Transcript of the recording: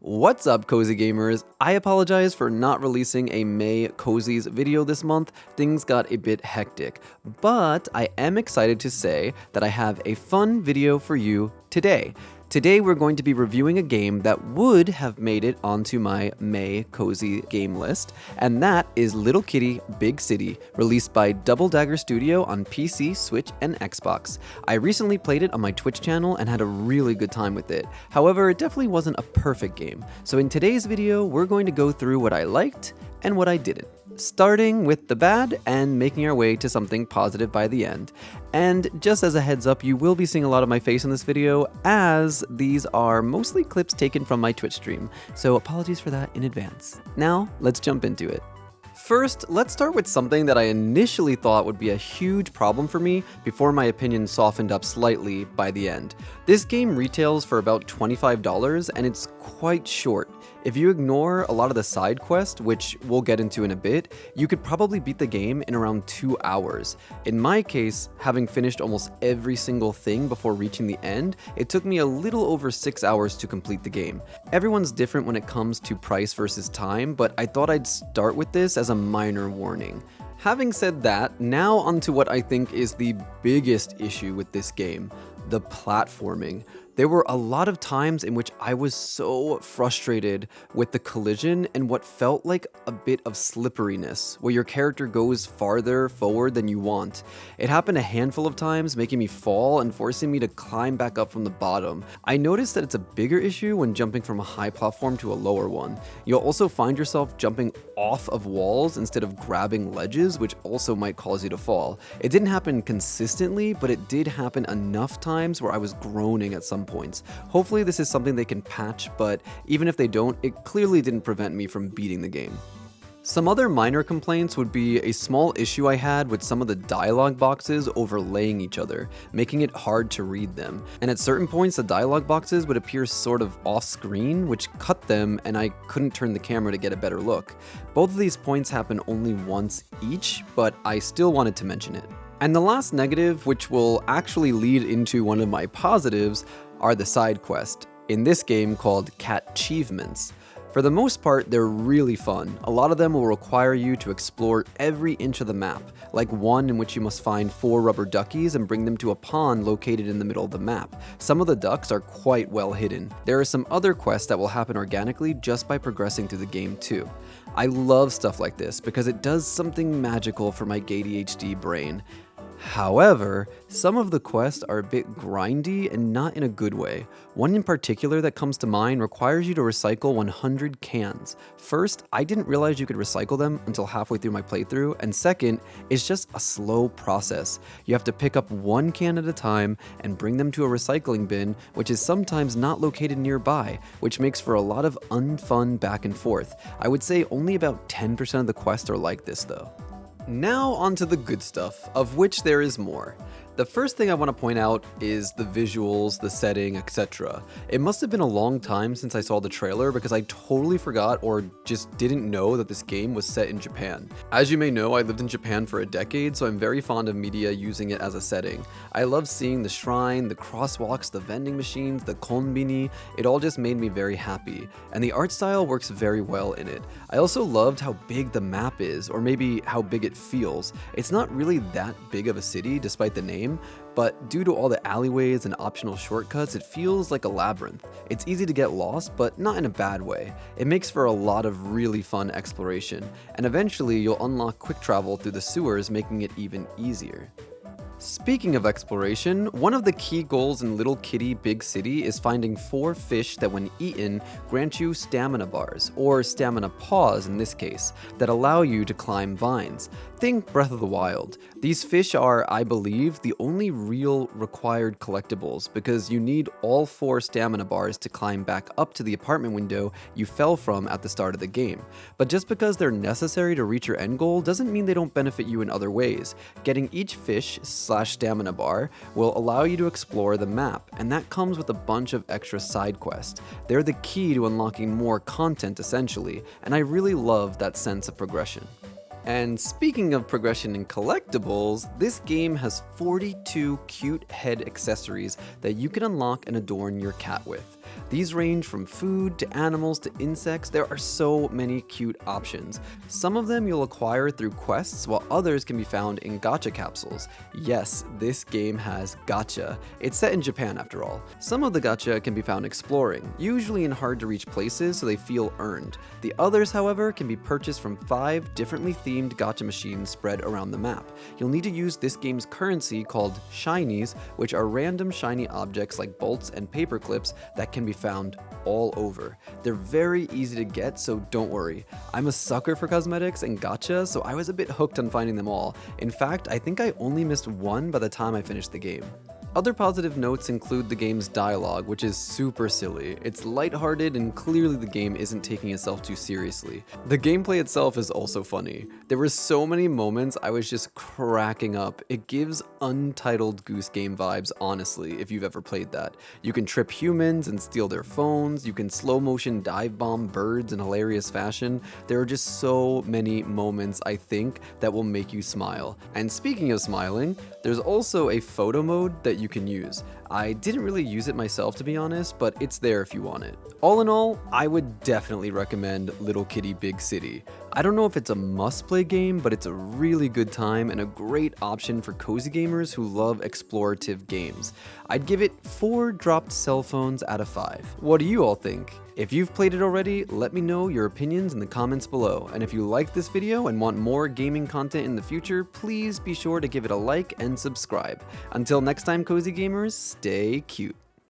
What's up, Cozy Gamers? I apologize for not releasing a May Cozies video this month. Things got a bit hectic, but I am excited to say that I have a fun video for you today. Today we're going to be reviewing a game that would have made it onto my May Cozy game list, and that is Little Kitty Big City, released by Double Dagger Studio on PC, Switch, and Xbox. I recently played it on my Twitch channel and had a really good time with it. However, it definitely wasn't a perfect game. So in today's video, we're going to go through what I liked and what I didn't, starting with the bad and making our way to something positive by the end. And just as a heads up, you will be seeing a lot of my face in this video, as these are mostly clips taken from my Twitch stream, so apologies for that in advance. Now, let's jump into it. First, let's start with something that I initially thought would be a huge problem for me before my opinion softened up slightly by the end. This game retails for about $25 and it's quite short. If you ignore a lot of the side quests, which we'll get into in a bit, you could probably beat the game in around 2 hours. In my case, having finished almost every single thing before reaching the end, it took me a little over 6 hours to complete the game. Everyone's different when it comes to price versus time, but I thought I'd start with this as a minor warning. Having said that, now onto what I think is the biggest issue with this game: the platforming. There were a lot of times in which I was so frustrated with the collision and what felt like a bit of slipperiness, where your character goes farther forward than you want. It happened a handful of times, making me fall and forcing me to climb back up from the bottom. I noticed that it's a bigger issue when jumping from a high platform to a lower one. You'll also find yourself jumping off of walls instead of grabbing ledges, which also might cause you to fall. It didn't happen consistently, but it did happen enough times where I was groaning at some points. Hopefully this is something they can patch, but even if they don't, it clearly didn't prevent me from beating the game. Some other minor complaints would be a small issue I had with some of the dialogue boxes overlaying each other, making it hard to read them. And at certain points, the dialogue boxes would appear sort of off screen, which cut them and I couldn't turn the camera to get a better look. Both of these points happen only once each, but I still wanted to mention it. And the last negative, which will actually lead into one of my positives, are the side quests, in this game called Catchievements. For the most part, they're really fun. A lot of them will require you to explore every inch of the map, like one in which you must find 4 rubber duckies and bring them to a pond located in the middle of the map. Some of the ducks are quite well hidden. There are some other quests that will happen organically just by progressing through the game too. I love stuff like this because it does something magical for my ADHD brain. However, some of the quests are a bit grindy and not in a good way. One in particular that comes to mind requires you to recycle 100 cans. First, I didn't realize you could recycle them until halfway through my playthrough, and second, it's just a slow process. You have to pick up 1 can at a time and bring them to a recycling bin, which is sometimes not located nearby, which makes for a lot of unfun back and forth. I would say only about 10% of the quests are like this though. Now onto the good stuff, of which there is more. The first thing I want to point out is the visuals, the setting, etc. It must have been a long time since I saw the trailer because I totally forgot or just didn't know that this game was set in Japan. As you may know, I lived in Japan for a decade, so I'm very fond of media using it as a setting. I love seeing the shrine, the crosswalks, the vending machines, the konbini. It all just made me very happy, and the art style works very well in it. I also loved how big the map is, or maybe how big it feels. It's not really that big of a city despite the name, but due to all the alleyways and optional shortcuts, it feels like a labyrinth. It's easy to get lost, but not in a bad way. It makes for a lot of really fun exploration, and eventually you'll unlock quick travel through the sewers, making it even easier. Speaking of exploration, one of the key goals in Little Kitty Big City is finding 4 fish that when eaten grant you stamina bars, or stamina paws in this case, that allow you to climb vines. Think Breath of the Wild. These fish are, I believe, the only real required collectibles because you need all 4 stamina bars to climb back up to the apartment window you fell from at the start of the game. But just because they're necessary to reach your end goal doesn't mean they don't benefit you in other ways. Getting each fish/stamina bar will allow you to explore the map, and that comes with a bunch of extra side quests. They're the key to unlocking more content essentially, and I really love that sense of progression. And speaking of progression in collectibles, this game has 42 cute head accessories that you can unlock and adorn your cat with. These range from food to animals to insects. There are so many cute options. Some of them you'll acquire through quests, while others can be found in gacha capsules. Yes, this game has gacha. It's set in Japan after all. Some of the gacha can be found exploring, usually in hard to reach places so they feel earned. The others, however, can be purchased from 5 differently themed gacha machines spread around the map. You'll need to use this game's currency called shinies, which are random shiny objects like bolts and paper clips that can be found all over. They're very easy to get, so don't worry. I'm a sucker for cosmetics and gacha, so I was a bit hooked on finding them all. In fact, I think I only missed one by the time I finished the game. Other positive notes include the game's dialogue, which is super silly. It's lighthearted and clearly the game isn't taking itself too seriously. The gameplay itself is also funny. There were so many moments I was just cracking up. It gives Untitled Goose Game vibes, honestly, if you've ever played that. You can trip humans and steal their phones, you can slow motion dive bomb birds in hilarious fashion. There are just so many moments, I think, that will make you smile. And speaking of smiling, there's also a photo mode that you can use. I didn't really use it myself, to be honest, but it's there if you want it. All in all, I would definitely recommend Little Kitty Big City. I don't know if it's a must-play game, but it's a really good time and a great option for cozy gamers who love explorative games. I'd give it 4 dropped cell phones out of 5. What do you all think? If you've played it already, let me know your opinions in the comments below. And if you liked this video and want more gaming content in the future, please be sure to give it a like and subscribe. Until next time, cozy gamers, stay cute.